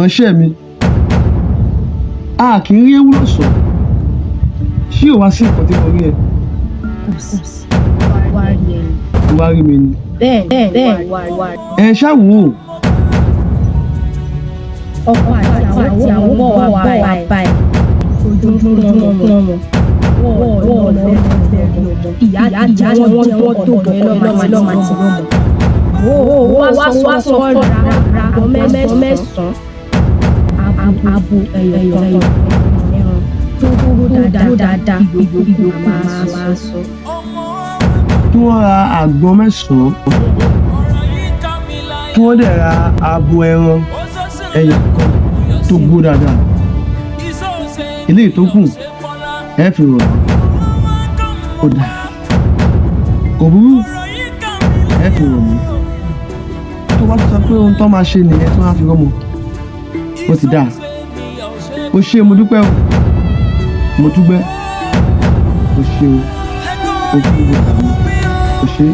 ìránṣẹ́ mi a kì í rí ewúro sọ ṣé ò wá sí nǹkan tí mo rí ẹ. wá rí mi ni. bẹ́ẹ̀ ẹ ṣáà wò ó. ọkọ àti àwọn ọmọ wa báyìí ojoojúmọ́ wọn ìyá tí wọ́n tó bọ̀ lọ́mọ àti lọ́mọ. wá sọ ra àbọ̀ mẹ́sàn-án abo ẹyọ tó dúró dáadáa gbogbo máa sọ. kí wọ́n ra àgbọn mẹ́sàn-án kí wọ́n dẹ̀ ra abo ẹran ẹyọ kan tó gbó dáadáa eléyìí tó kù ẹ fi rọ̀ ó dà kò burú ẹ fi rọ̀ mí tó bá sọ pé ohun tó máa ṣe nìyẹn tó máa fi rọ́mọ ó ti dáa ó ṣe mo dúpẹ́ o mo dúpẹ́ ó ṣe o ó kú gbogbo àmì ó ṣe.